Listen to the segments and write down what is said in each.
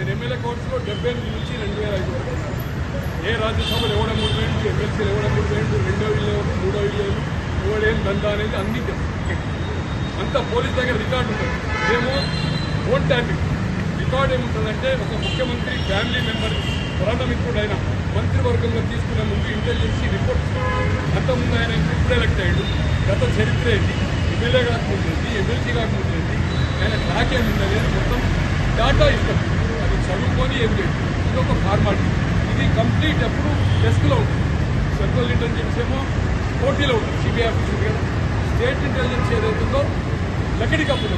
నేను ఎమ్మెల్యే కోర్సులో 78 నుంచి 2005 వరకు ఏ రాజ్యసభలు ఇవ్వడం 3 వేలు, ఎమ్మెల్సీలు ఇవ్వడం 3 వేలు, 2వ ఇల్లు 3వ ఇల్లు ఇవ్వడేం దందా అనేది అన్ని అంతా పోలీస్ దగ్గర రికార్డు ఉంటుంది. ఇదేమో ఫోన్ ట్యాపింగ్. రికార్డు ఏముంటుందంటే ఒక ముఖ్యమంత్రి ఫ్యామిలీ మెంబర్ ప్రాణమిత్రుడైన మంత్రివర్గంలో తీసుకునే ముందు ఇంటెలిజెన్సీ రిపోర్ట్ అంతకుముందు ఆయన ఇప్పుడు ఎలక్ట్ అయ్యాడు, గత చరిత్ర ఏంటి, ఎమ్మెల్యే కాకముందేంటి, ఎమ్మెల్సీ కాకముందేంటి, ఆయన ట్రాక్ ఏముంది అనేది మొత్తం డాటా ఇస్తాం. అది చదువుకొని ఏం లేదు, ఇది ఒక ఫార్మాలిటీ. ఇది కంప్లీట్ ఎప్పుడు డెస్క్లో ఉంటుంది. సెంట్రల్ ఇంటెలిజెన్స్ ఏమో పోటీలో ఉంటుంది, సిబిఐ ఆఫీసర్ కదా. స్టేట్ ఇంటెలిజెన్స్ ఏదైతుందో లక్కడికి అప్పుడు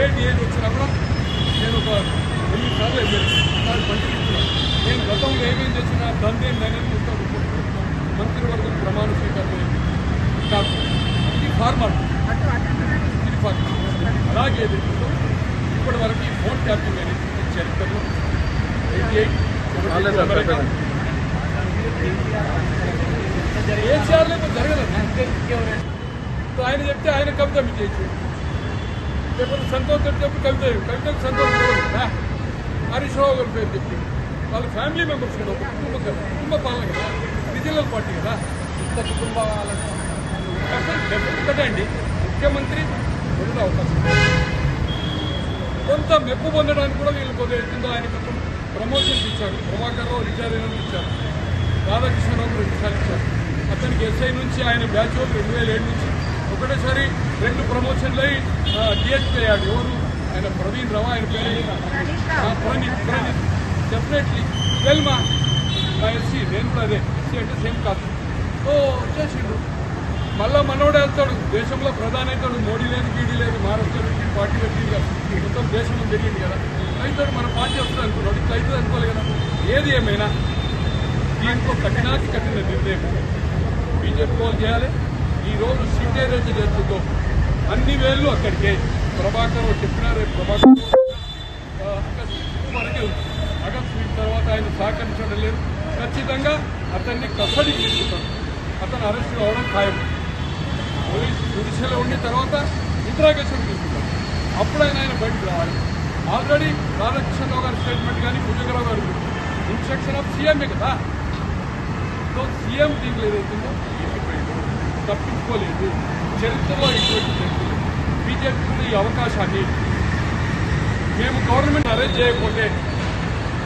ఏ డిఏజ్ వచ్చినా కూడా నేను ఒక 8 సార్లు ఎమ్మెల్యే మంత్రి ఇస్తున్నాను. నేను గతంలో ఏమేం చేసినా దందేందనేది మొత్తం మంత్రివర్గం ప్రమాణ స్వీకారం కాదు. ఇది ఫార్మాలిటీ, ఇది ఫార్మాలిటీ. అలాగే ఏదైతుందో ఇప్పటి వరకు ఈ ఫోన్ ట్యాపింగ్ అనేది చరిత్రలో 88 కేసీఆర్లో జరగలేదు. ఆయన చెప్తే ఆయన కవిత మీకు చేయొచ్చు, లేకపోతే సంతోష్ చెప్పి కవితకు సంతోషం హరీష్ రావు గారి పేరు చెప్పి వాళ్ళ ఫ్యామిలీ మెంబర్స్ కదా, ఒక కుటుంబ పాలన కదా, రీజనల్ పార్టీ కదా, ఇంత కుటుంబ ఒకటే అండి. ముఖ్యమంత్రి పొందే అవకాశం కొంత మెప్పు పొందడానికి కూడా వీళ్ళు కొద్దిగా ఆయన కొంచెం ప్రమోషన్స్ ఇచ్చారు. ప్రభాకర్ రావు రిటైర్ అయిన ఇచ్చారు, రాధాకృష్ణరావు 2 సార్లు ఇచ్చారు. అతనికి ఎస్ఐ నుంచి ఆయన బ్యాచ్ 2007 నుంచి ఒకటేసారి 2 ప్రమోషన్లు అయి డిఎస్పీ అయ్యాడు. ఎవరు ఆయన? ప్రవీణ్ రావు, ఆయన పేరు ప్రణీత్. డెఫినెట్లీ వెల్మా ఎస్సీ, నేను కూడా అదే ఎస్సీ అంటే సేమ్ కాదు. సో వచ్చేసిండు. మళ్ళా మనోడే వెళ్తాడు, దేశంలో ప్రధాని అవుతాడు. మోడీ లేదు, గీడీ లేదు, మహారాష్ట్ర నుంచి పార్టీ పెట్టింది కదా, మొత్తం దేశంలో జరిగింది కదా, అవుతాడు. మన పార్టీ వస్తుంది అనుకున్నాడు, ఇట్లా అవుతుంది అనుకోవాలి కదా. ఏది ఏమైనా దీంట్లో కఠినాతి కఠిన నిర్ణయం బీజేపీ వాళ్ళు చేయాలి. ఈరోజు సిటేరేజ్ చేస్తుందో అన్ని వేళ్ళు అక్కడికే. ప్రభాకర్ చెప్పినారు, రేపు ప్రభాకర్ వరకే ఆగస్టు వీక్ తర్వాత ఆయన సహకరించడం లేదు. ఖచ్చితంగా అతన్ని కస్టడీకి తీసుకుంటారు. అతను అరెస్ట్ కావడం ఖాయం. పోలీసు జుడిషియల్లో ఉండిన తర్వాత ఇంట్రాగేషన్ తీసుకుంటారు. అప్పుడు ఆయన బయటకు రావాలి. ఆల్రెడీ రాధాకృష్ణరావు గారి స్టేట్మెంట్ కానీ భుజంగరావు గారు ఇన్స్ట్రక్షన్ ఆఫ్ సీఎంఏ కదా. సో సీఎం దీంట్లో ఏదైతుందో ఎక్కిపోయింది, తప్పించుకోలేదు. చరిత్రలో ఇటువంటి చరిత్రలేదు. బీజేపీ ఈ అవకాశాన్ని మేము గవర్నమెంట్ అరెస్ట్ చేయకపోతే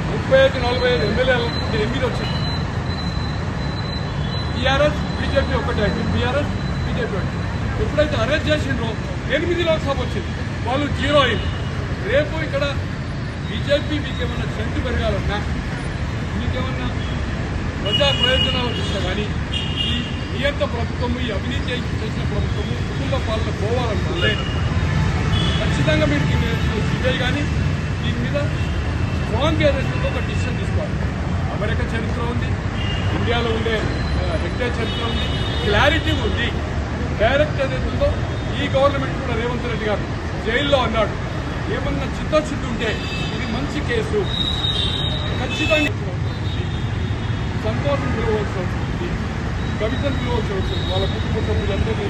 35-45 ఎమ్మెల్యేలు 8 వచ్చింది. టీఆర్ఎస్ బీజేపీ ఒకటే అండి, టీఆర్ఎస్ బీజేపీ ఒకటి. ఎప్పుడైతే అరెస్ట్ చేసిండ్రో 8 లోక్సభ వచ్చింది, వాళ్ళు 0 అయింది. రేపు ఇక్కడ బీజేపీ మీకేమన్నా స్ట్రెంత్ పెరగాలన్నా, మీకేమన్నా ప్రజా ప్రయోజనాలు చూస్తా కానీ ఈ నియంత ప్రభుత్వము, ఈ అవినీతి చేసిన ప్రభుత్వము కుటుంబ పాలన పోవాలనుకుంటే ఖచ్చితంగా మీరు సిబిఐ కానీ దీని మీద స్ట్రాంగ్ ఏదైతుందో ఒక డిసిషన్ తీసుకోవాలి. అమెరికా చరిత్ర ఉంది, ఇండియాలో ఉండే హెక్టేర్ చరిత్ర ఉంది, క్లారిటీ ఉంది. డైరెక్ట్ ఏదైతుందో ఈ గవర్నమెంట్ కూడా రేవంత్ రెడ్డి గారు జైల్లో అన్నాడు, ఏమన్నా చిత్తశుద్ధి ఉంటే ఇది మంచి కేసు, ఖచ్చితంగా సంతోషం పిలవలసి వస్తుంది, కవితను పిలవలసి వస్తుంది. వాళ్ళ కుటుంబ సభ్యులందరూ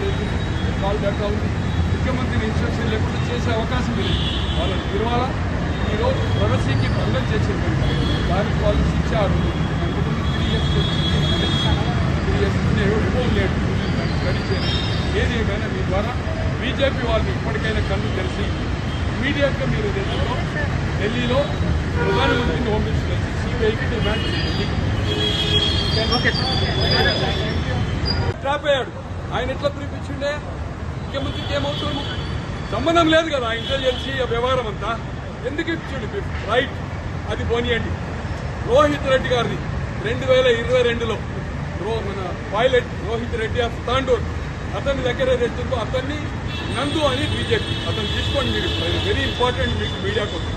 కాల్ బ్యాక్ ఉంది. ముఖ్యమంత్రిని ఇన్స్ట్రక్షన్ లేకుండా చేసే అవకాశం లేదు. వాళ్ళని పిలవాలా. ఈరోజు ప్రగతికి భంగం చేసేది దానికి వాళ్ళు శిక్ష 3 years రిమూవ్ చేయడం స్టడీ చేయాలి. ఏది ఏమైనా మీ ద్వారా బీజేపీ వాళ్ళు ఇప్పటికైనా కళ్ళు తెలిసి ఇమీడియట్గా మీరు ఢిల్లీలో ప్రధానమంత్రిని హోమ్ మినిస్టర్ కలిసి సిబిఐకి డిమాండ్ చేయండి. ట్రాప్ అయ్యాడు. ఆయన ఎట్లా పిలిపించిండే? ముఖ్యమంత్రికి ఏమవుతుంది? సంబంధం లేదు కదా ఆ ఇంటెలిజెన్సీ వ్యవహారం అంతా. ఎందుకు ఇచ్చిండు రైట్? అది పోనీయండి. రోహిత్ రెడ్డి గారిది 2022లో మన పైలట్ రోహిత్ రెడ్డి ఆఫ్ తాండూర్, అతని దగ్గర ఏదైతుందో అతన్ని నందు అని బీజేపీ అతను తీసుకోండి. మీరు వెరీ ఇంపార్టెంట్ మీకు మీడియా కోసం.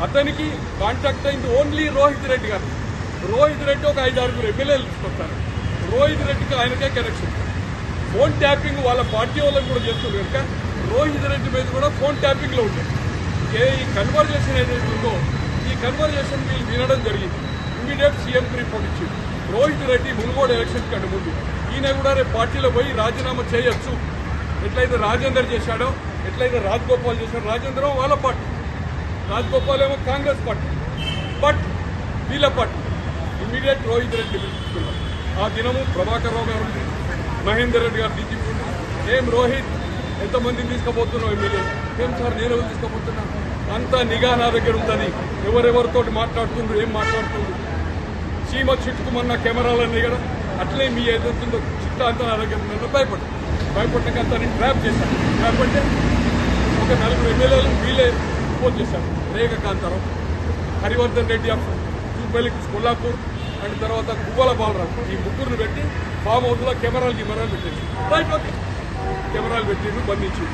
అతనికి కాంటాక్ట్ అయింది ఓన్లీ రోహిత్ రెడ్డి గారు. రోహిత్ రెడ్డి ఒక 5-6 ఎమ్మెల్యేలు తీసుకొస్తారు. రోహిత్ రెడ్డికి ఆయనకే కనెక్షన్. ఫోన్ ట్యాపింగ్ వాళ్ళ పార్టీ వాళ్ళని కూడా చేస్తున్నారు కనుక రోహిత్ రెడ్డి మీద కూడా ఫోన్ ట్యాపింగ్లో ఉంటాయి. ఈ కన్వర్జేషన్ ఏదైతే ఉందో ఈ కన్వర్జేషన్ వీళ్ళు వినడం జరిగింది. ఇమీడియట్ సీఎంకి రిపోర్ట్ ఇచ్చింది. రోహిత్ రెడ్డి మునుగోడు ఎలక్షన్ కంటే ముందు ఈయన కూడా రేపు పార్టీలో పోయి రాజీనామా చేయొచ్చు. ఎట్లయితే రాజేందర్ చేశాడో, ఎట్లయితే రాజగోపాల్ చేశాడో. రాజేంద్ర వాళ్ళ పార్టీ, రాజగోపాల్ ఏమో కాంగ్రెస్ పార్టీ. బట్ వీళ్ళ పట్టు ఇమ్మీడియట్ రోహిత్ రెడ్డి పిలుచుకున్నారు. ఆ దినము ప్రభాకర్ రావు గారు, మహేందర్ రెడ్డి గారు డీజీపీ ఏం రోహిత్ ఎంతమందిని తీసుకుపోతున్నావు ఎమ్మెల్యే? ఏం సార్ నేను ఎవరు తీసుకుపోతున్నా? అంతా నిఘా నా దగ్గర ఉందని ఎవరెవరితో మాట్లాడుతుండ్రు, ఏం మాట్లాడుతుండ్రు. చీమ చుట్టుకుమన్న కెమెరాలన్నీ కదా అట్లే మీ ఏదవుతుందో చిట్టా అంతా నా దగ్గర నన్ను భయపడ్డాక అంతా నేను ట్రాప్ చేశాను. ట్రాప్ అంటే ఒక 4 ఎమ్మెల్యేలు వీళ్ళే ఫోన్ చేశారు. రేఖ కాంతారావు, హరివర్ధన్ రెడ్డి ఆఫ్ చూపల్లి కొల్లాపూర్ అండ్ తర్వాత గువ్వల బాలరావు, ఈ ముగ్గురిని పెట్టి ఫామ్ హౌస్లో కెమెరాలు పెట్టేసి రైట్ ఓకే కెమెరాలు పెట్టిండ్రు, బంధించి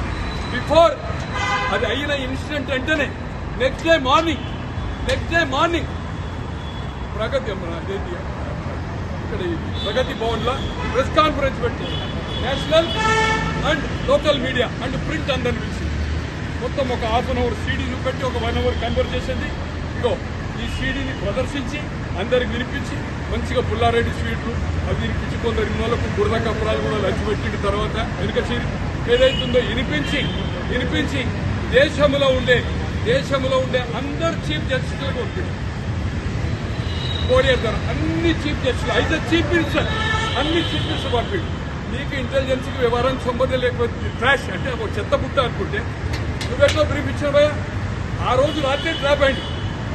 బిఫోర్ అది అయిన ఇన్సిడెంట్ వెంటనే నెక్స్ట్ డే మార్నింగ్ ప్రగతి ఇక్కడ ప్రగతి భవన్లో ప్రెస్ కాన్ఫరెన్స్ పెట్టి national and local media and print అందరిని పిలిచి మొత్తం ఒక హాఫ్ అన్ అవర్ సీడీ చూపెట్టి ఒక 1 అవర్ కన్వర్జేషన్ ఇగో ఈ సీడీని ప్రదర్శించి అందరికి వినిపించి మంచిగా పుల్లారెడ్డి స్వీట్లు అవి వినిపించి కొందరు ఇన్నోళ్ళకు బురద కప్పరాలు కూడా లంచ్ పెట్టిన తర్వాత వెనుక సీడీ ఏదైతుందో వినిపించి దేశంలో ఉండే అందరు చీఫ్ జస్టిస్లకు పంపింది. కోరియర్ ద్వారా అన్ని చీఫ్ జస్టిస్ 5 చీఫ్ మినిస్టర్ అన్ని చీఫ్ మినిస్టర్ పంపింది. నీకు ఇంటెలిజెన్స్కి వ్యవహారం సంబంధం లేకపోతే ట్రాష్ అంటే ఒక చెత్త పుట్ట అనుకుంటే నువ్వెట్లా బ్రీఫ్ ఇచ్చావు భయ? ఆ రోజు రాత్రి ట్రాప్ అయింది,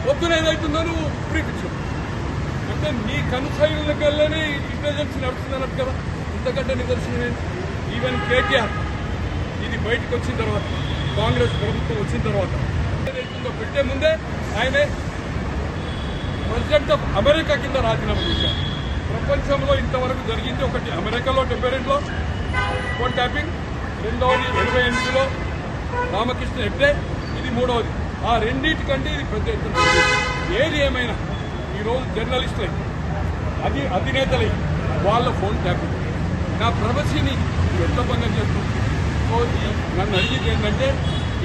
పొద్దున ఏదైతుందో నువ్వు బ్రీఫ్ ఇచ్చావు. అంటే నీ కన్సైన్లకెళ్ళని ఇంటెలిజెన్స్ నడుస్తుంది అన్నట్టు కదా. ఇంతకంటే నిదర్శనం ఈవెన్ కేటీఆర్ ఇది బయటకు వచ్చిన తర్వాత కాంగ్రెస్ ప్రభుత్వం వచ్చిన తర్వాత ఏదైతుందో పెట్టే ముందే ఆయనే ప్రెసిడెంట్ ఆఫ్ అమెరికా కింద రాజీనామా చేశారు. ప్రపంచంలో ఇంతవరకు జరిగింది ఒకటి అమెరికాలో 72లో ఫోన్ ట్యాపింగ్, రెండవది 88లో రామకృష్ణ హెగ్డే, ఇది మూడవది. ఆ రెండింటికంటే ఇది పెద్ద ఎత్తున ఏది ఏమైనా ఈరోజు జర్నలిస్టులై అధినేతలై వాళ్ళ ఫోన్ ట్యాపింగ్ నా ప్రవసీని ఎంత భంగం చేస్తుంది. నన్ను అడిగింది ఏంటంటే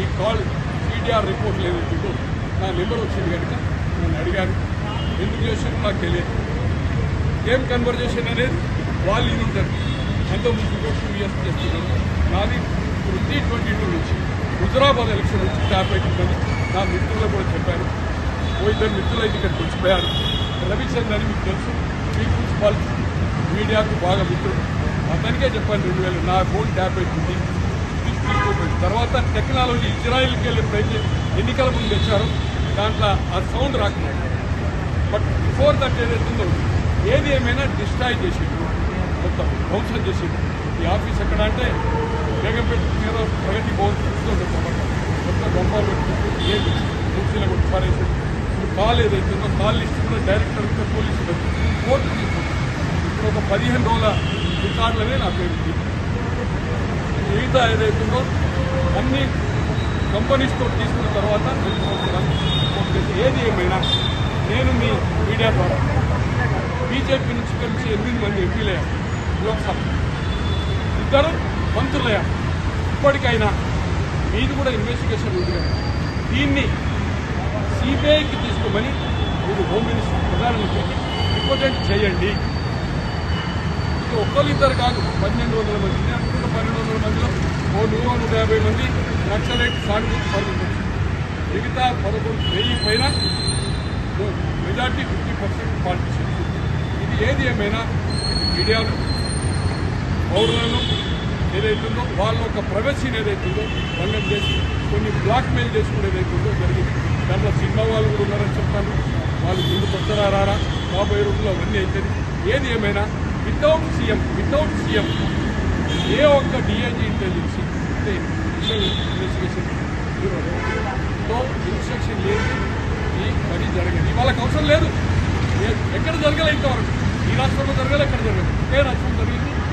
ఈ కాల్ పీడిఆర్ రిపోర్ట్ లేదు, నా నెంబర్ వచ్చింది కనుక నన్ను అడిగారు. ఎందుకు చేశారు నాకు తెలియదు. ఏం కన్వర్జేషన్ అనేది వాళ్ళు ఇది ఉంటారు. అంతకుముందు 2 years చేస్తున్నారు. నాది 2022 నుంచి హుజరాబాద్ ఎలక్షన్ నుంచి ట్యాప్ అవుతుందని నా మిత్రులు కూడా చెప్పాను. 2 మిత్రులు అయితే ఇక్కడికి వచ్చిపోయారు. రవిచంద్ర అని మీకు తెలుసు, పీపుల్స్ పల్స్ మీడియాకు బాగా మిత్రుడు. అతనికే చెప్పాను 2000 నా ఫోన్ ట్యాప్ అవుతుంది తర్వాత టెక్నాలజీ ఇజ్రాయిల్కి వెళ్ళి ఎప్పుడైతే ఎన్నికల ముందు తెచ్చారో దాంట్లో ఆ సౌండ్ రాకుండా. బట్ బిఫోర్ దట్ ఏదైతుందో ఏది ఏమైనా డిస్ట్రాయ్ చేసిండు, మొత్తం ధ్వంసం చేసిండు. ఈ ఆఫీస్ ఎక్కడ అంటే బేగంపేట మీద ప్రగతి భవన్ చూస్తుండే మొత్తం బొమ్మలు పెట్టుకుంటూ ఏది మూసీలో కొట్టి పారేసి కాల్ ఏదైతుందో కాల్ లిస్ట్ కూడా డైరెక్టర్ పోలీసులు కోర్టు తీసుకుంటారు. ఇప్పుడు ఒక 15 రోజుల రికార్డులనే నా పేరు. మిగతా ఏదైతుందో అన్ని కంపెనీస్తో తీసుకున్న తర్వాత ఏది ఏమైనా నేను మీ మీడియా ద్వారా బీజేపీ నుంచి కలిసి 8 మంది ఎంపీలయ్యారు, లోక్సభ 2 మంత్రులయ్యారు. ఇప్పటికైనా మీది కూడా ఇన్వెస్టిగేషన్ ఉంది కదా, దీన్ని సిబిఐకి తీసుకోమని మీరు హోమ్ మినిస్టర్ ప్రధానమంత్రికి రిప్రజెంట్ చేయండి. ఇది ఒక్కరిద్దరు కాదు, 1200 మంది. నేను అనుకున్న 1200 మందిలో 100-150 మంది నక్సలైట్ సానుభూతి పడుతుంది. మిగతా 11,000 పైన మెజార్టీ 50% పాలిటిషియన్స్. ఇది ఏది ఏమైనా మీడియాను పౌరులను ఏదైతుందో వాళ్ళ ఒక ప్రైవసీని ఏదైతుందో భంగం చేసి కొన్ని బ్లాక్మెయిల్ చేసుకుని ఏదైతుందో జరిగింది. దాంట్లో సినిమా వాళ్ళు కూడా ఉన్నారని చెప్తాను. వాళ్ళు ముందు కొత్తరా రారా బాబాయ్ రోజులు అవన్నీ అవుతుంది. ఏది ఏమైనా వితౌట్ సీఎం ఏ ఒక్క డిఐజీ ఇంటెలిజెన్స్ అంటే ఇన్వెస్టిగేషన్ బ్యూరోతో ఇన్స్ట్రక్షన్ లేదు ఈ పని జరగదు. వాళ్ళకి అవసరం లేదు, ఎక్కడ జరగలేదు ఇంతవరకు. ఈ రాష్ట్రంలో జరగాలి, ఎక్కడ జరగదు. ఏ రాష్ట్రంలో జరిగింది